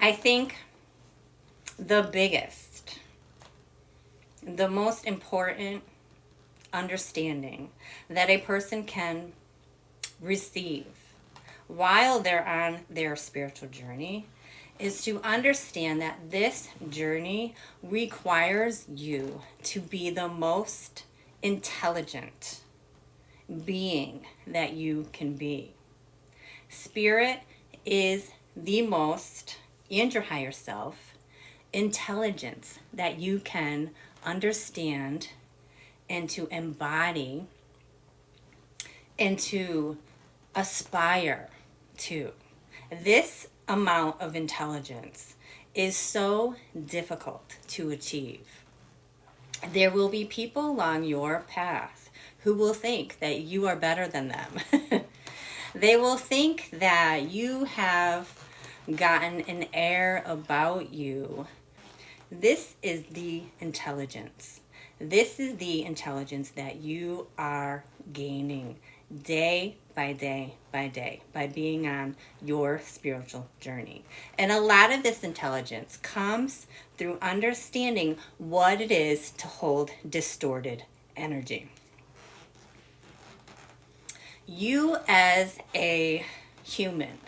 I think the biggest, the most important understanding that a person can receive while they're on their spiritual journey is to understand that this journey requires you to be the most intelligent being that you can be. Spirit is the most, and your higher self, intelligence that you can understand and to embody and to aspire to. This amount of intelligence is so difficult to achieve. There will be people along your path who will think that you are better than them. They will think that you have gotten an air about you. This is the intelligence. This is the intelligence that you are gaining day by day by day by being on your spiritual journey. And a lot of this intelligence comes through understanding what it is to hold distorted energy. You as a human,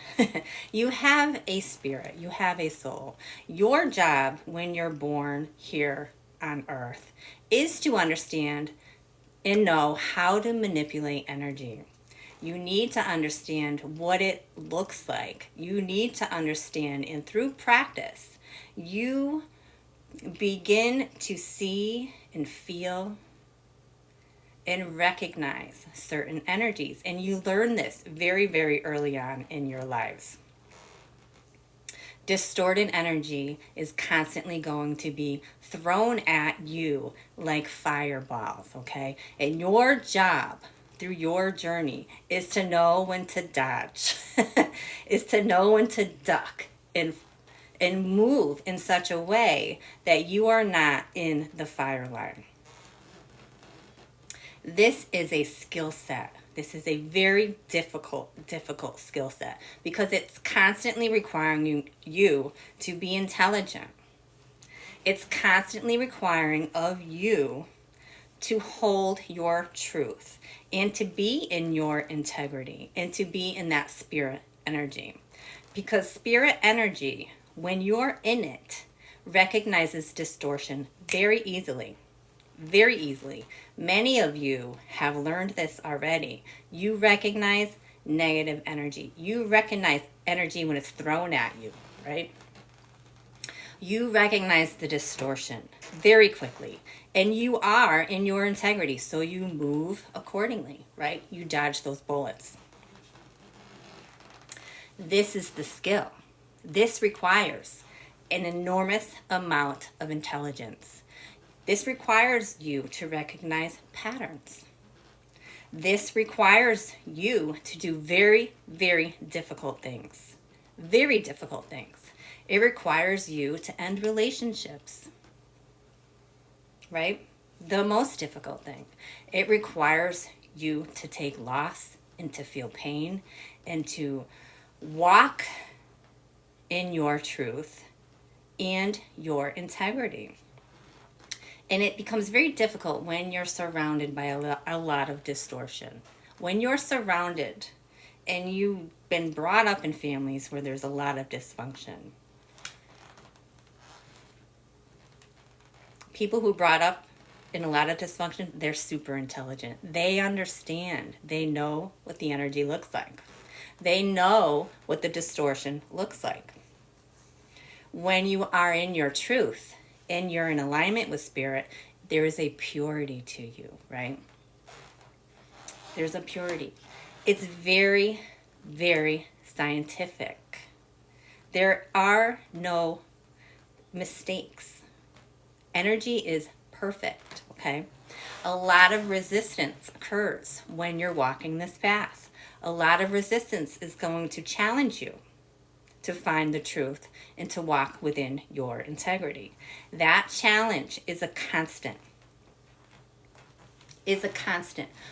you have a spirit, you have a soul. Your job when you're born here on earth is to understand and know how to manipulate energy. You need to understand what it looks like. You need to understand, and through practice, you begin to see and feel and recognize certain energies. And you learn this very, very early on in your lives. Distorted energy is constantly going to be thrown at you like fireballs, okay? And your job through your journey is to know when to dodge, is to know when to duck and move in such a way that you are not in the fire line. This is a skill set. This is a very difficult skill set because it's constantly requiring you to be intelligent. It's constantly requiring of you to hold your truth and to be in your integrity and to be in that spirit energy. Because spirit energy, when you're in it, recognizes distortion very easily. Very easily. Many of you have learned this already. You recognize negative energy. You recognize energy when it's thrown at you, right? You recognize the distortion very quickly. And you are in your integrity, so you move accordingly, right? You dodge those bullets. This is the skill. This requires an enormous amount of intelligence. This requires you to recognize patterns. This requires you to do very, very difficult things. Very difficult things. It requires you to end relationships. Right? The most difficult thing. It requires you to take loss and to feel pain and to walk in your truth and your integrity. And it becomes very difficult when you're surrounded by a lot of distortion. When you're surrounded and you've been brought up in families where there's a lot of dysfunction. People who brought up in a lot of dysfunction, they're super intelligent. They understand. They know what the energy looks like. They know what the distortion looks like. When you are in your truth, and you're in alignment with spirit, there is a purity to you, right? There's a purity. It's very, very scientific. There are no mistakes. Energy is perfect, okay? A lot of resistance occurs when you're walking this path. A lot of resistance is going to challenge you to find the truth and to walk within your integrity. That challenge is a constant.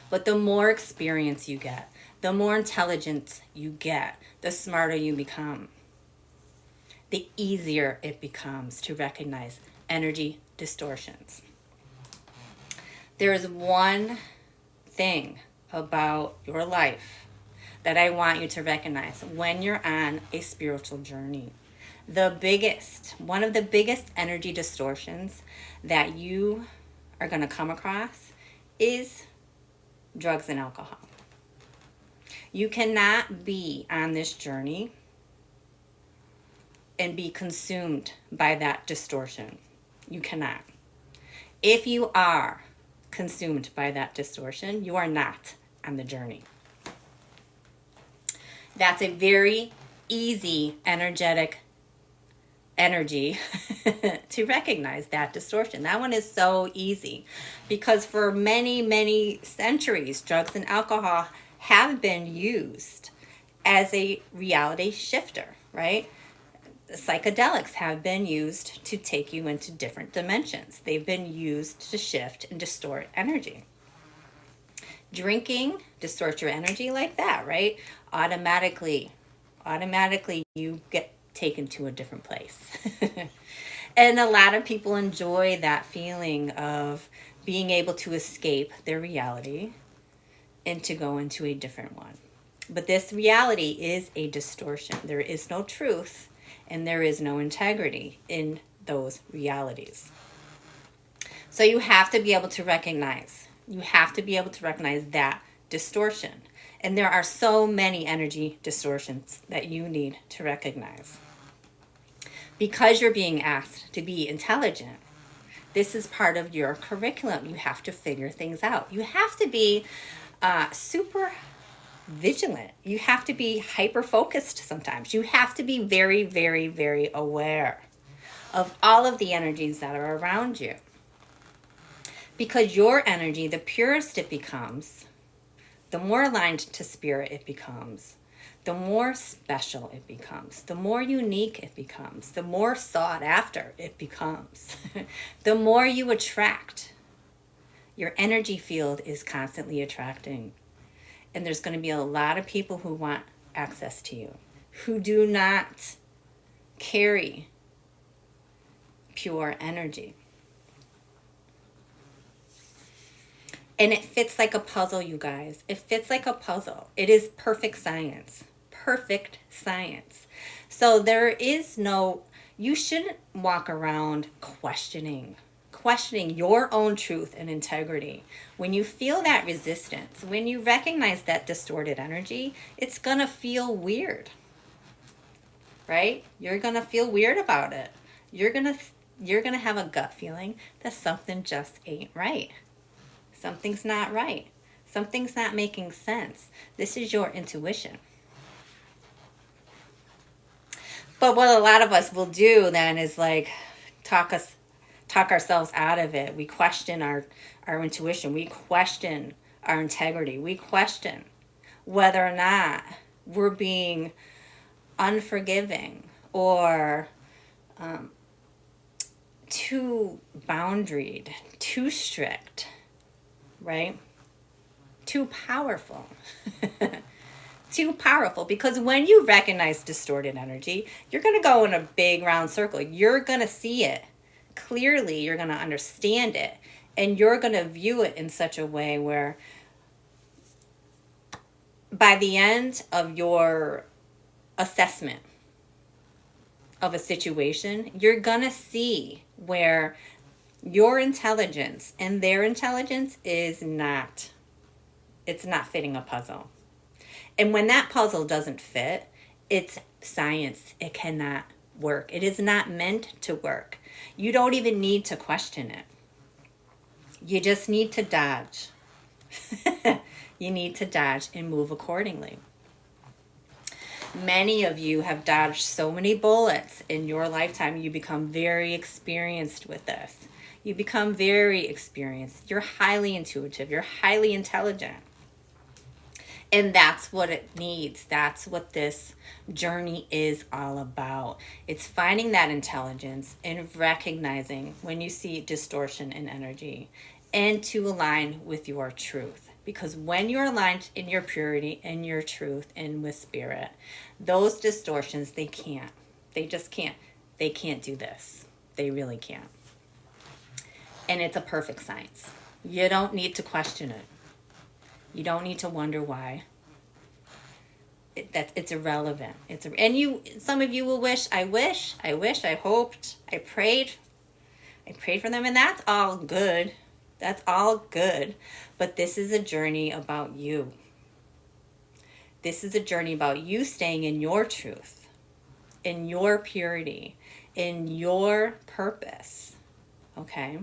But the more experience you get, The more intelligent you get, the smarter you become. The easier it becomes to recognize energy distortions. There is one thing about your life that I want you to recognize when you're on a spiritual journey. One of the biggest energy distortions that you are going to come across is drugs and alcohol. You cannot be on this journey and be consumed by that distortion. You cannot. If you are consumed by that distortion, you are not on the journey. That's a very easy energy to recognize that distortion. That one is so easy because for many, many centuries, drugs and alcohol have been used as a reality shifter, right? Psychedelics have been used to take you into different dimensions. They've been used to shift and distort energy. Drinking distorts your energy like that, right? Automatically you get taken to a different place. And a lot of people enjoy that feeling of being able to escape their reality and to go into a different one. But this reality is a distortion. There is no truth and there is no integrity in those realities. So you have to be able to recognize that distortion. And there are so many energy distortions that you need to recognize. Because you're being asked to be intelligent, this is part of your curriculum. You have to figure things out. You have to be super vigilant. You have to be hyper focused sometimes. You have to be very, very, very aware of all of the energies that are around you. Because your energy, the purest it becomes, the more aligned to spirit it becomes, the more special it becomes, the more unique it becomes, the more sought after it becomes, the more you attract. Your energy field is constantly attracting. And there's going to be a lot of people who want access to you, who do not carry pure energy. And it fits like a puzzle, you guys. It fits like a puzzle. It is perfect science. Perfect science. So you shouldn't walk around questioning your own truth and integrity. When you feel that resistance, when you recognize that distorted energy, it's going to feel weird, right? You're going to feel weird about it. You're going to have a gut feeling that something just ain't right. Something's not right. Something's not making sense. This is your intuition. But what a lot of us will do then is like talk ourselves out of it. We question our intuition. We question our integrity. We question whether or not we're being unforgiving or too boundaried, too strict, right? Too powerful. Too powerful, because when you recognize distorted energy, you're going to go in a big round circle. You're going to see it clearly, you're going to understand it, and you're going to view it in such a way where by the end of your assessment of a situation, you're going to see where your intelligence and their intelligence is not fitting a puzzle. And when that puzzle doesn't fit, it's science. It cannot work. It is not meant to work. You don't even need to question it. You just need to dodge. You need to dodge and move accordingly. Many of you have dodged so many bullets in your lifetime. You become very experienced with this. You become very experienced. You're highly intuitive. You're highly intelligent. And that's what it needs. That's what this journey is all about. It's finding that intelligence and recognizing when you see distortion in energy and to align with your truth. Because when you're aligned in your purity and your truth and with spirit, those distortions, they can't. They just can't. They can't do this. They really can't. And it's a perfect science. You don't need to question it. You don't need to wonder why. It's irrelevant. And some of you will wish, I hoped, I prayed for them, and that's all good. That's all good. But this is a journey about you. This is a journey about you staying in your truth, in your purity, in your purpose. Okay?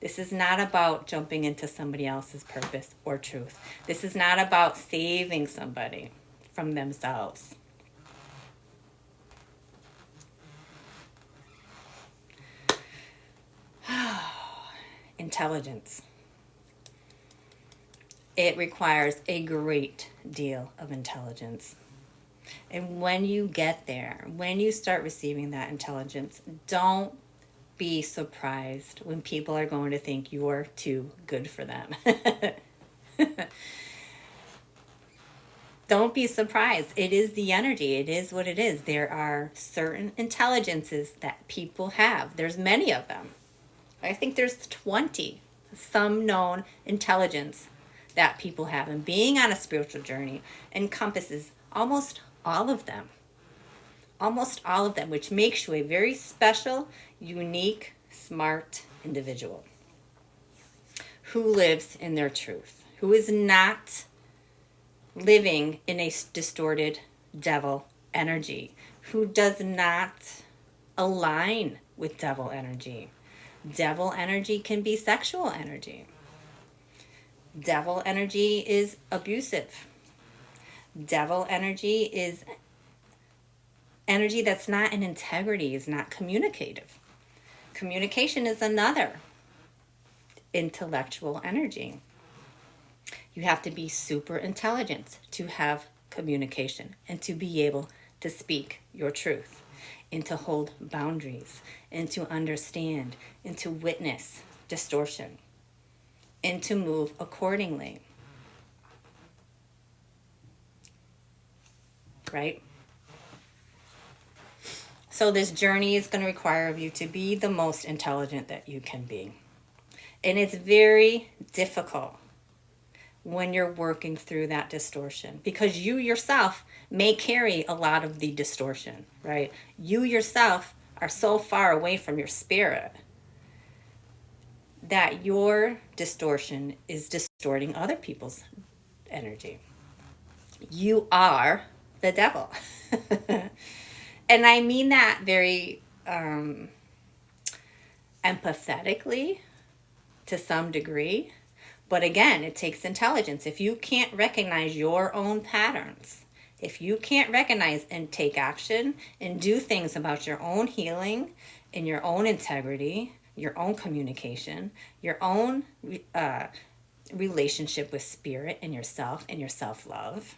This is not about jumping into somebody else's purpose or truth. This is not about saving somebody from themselves. Intelligence. It requires a great deal of intelligence. And when you get there, when you start receiving that intelligence, don't be surprised when people are going to think you're too good for them. Don't be surprised. It is the energy. It is what it is. There are certain intelligences that people have. There's many of them. I think there's 20 some known intelligence that people have. And being on a spiritual journey encompasses almost all of them. Almost all of them, which makes you a very special, unique, smart individual who lives in their truth, who is not living in a distorted devil energy, who does not align with devil energy. Devil energy can be sexual energy. Devil energy is abusive. Devil energy is energy that's not in integrity, is not communicative. Communication is another intellectual energy. You have to be super intelligent to have communication and to be able to speak your truth and to hold boundaries and to understand and to witness distortion and to move accordingly. Right? So this journey is going to require of you to be the most intelligent that you can be. And it's very difficult when you're working through that distortion, because you yourself may carry a lot of the distortion, right? You yourself are so far away from your spirit that your distortion is distorting other people's energy. You are the devil. And I mean that very empathetically to some degree. But again, it takes intelligence. If you can't recognize your own patterns, if you can't recognize and take action and do things about your own healing and your own integrity, your own communication, your own relationship with spirit and yourself and your self-love,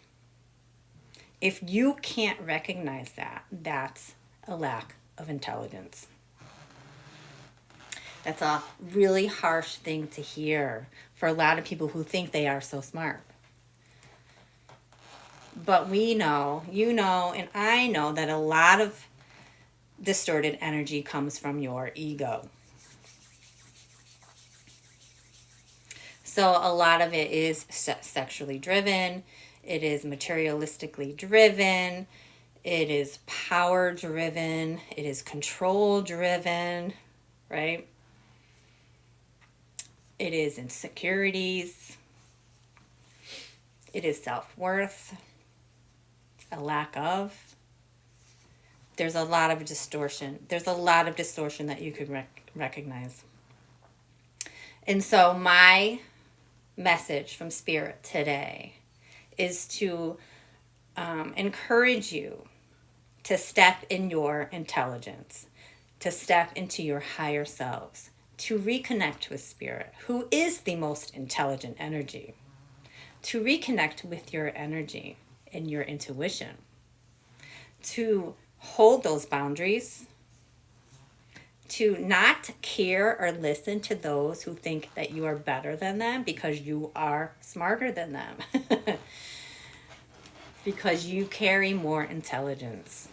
if you can't recognize that, that's a lack of intelligence. That's a really harsh thing to hear for a lot of people who think they are so smart. But we know, you know, and I know that a lot of distorted energy comes from your ego. So a lot of it is sexually driven. It is materialistically driven. It is power driven. It is control driven, right? It is insecurities. It is self-worth. A lack of. There's a lot of distortion. There's a lot of distortion that you could recognize. And so my message from Spirit today is to encourage you to step in your intelligence, to step into your higher selves, to reconnect with Spirit, who is the most intelligent energy, to reconnect with your energy and your intuition, to hold those boundaries, to not care or listen to those who think that you are better than them because you are smarter than them. Because you carry more intelligence.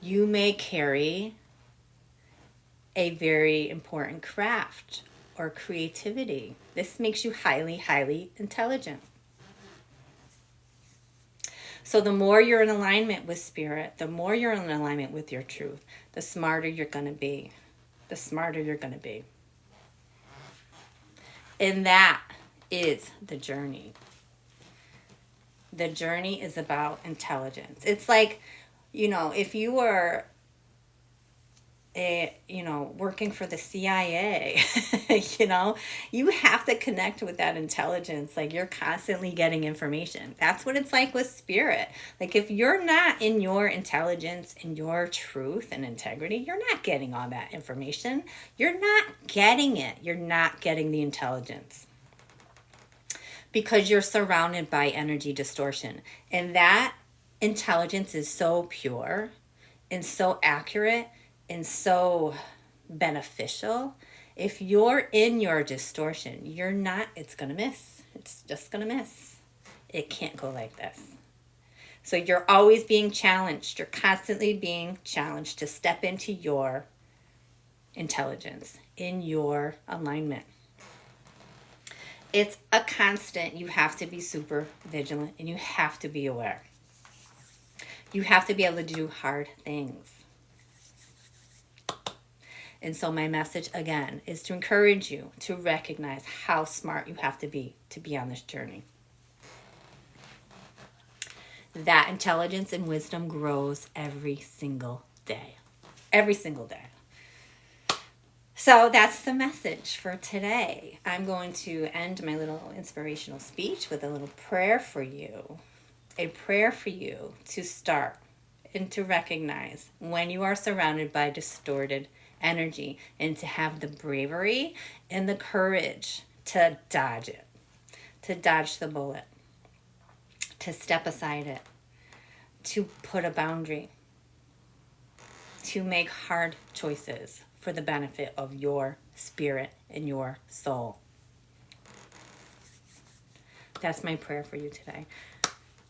You may carry a very important craft or creativity. This makes you highly, highly intelligent. So the more you're in alignment with spirit, the more you're in alignment with your truth, the smarter you're going to be. The smarter you're going to be. And that is the journey. The journey is about intelligence. It's like, if you were working for the CIA, you have to connect with that intelligence. Like, you're constantly getting information. That's what it's like with spirit. Like, if you're not in your intelligence and your truth and integrity, you're not getting all that information. You're not getting it. You're not getting the intelligence. Because you're surrounded by energy distortion. And that intelligence is so pure and so accurate and so beneficial. If you're in your distortion, it's going to miss. It's just going to miss. It can't go like this. So you're always being challenged. You're constantly being challenged to step into your intelligence, in your alignment. It's a constant. You have to be super vigilant and you have to be aware. You have to be able to do hard things. And so my message, again, is to encourage you to recognize how smart you have to be on this journey. That intelligence and wisdom grows every single day. Every single day. So that's the message for today. I'm going to end my little inspirational speech with a little prayer for you. A prayer for you to start and to recognize when you are surrounded by distorted energy and to have the bravery and the courage to dodge it, to dodge the bullet, to step aside it, to put a boundary, to make hard choices for the benefit of your spirit and your soul. That's my prayer for you today.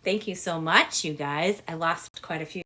Thank you so much, you guys. I lost quite a few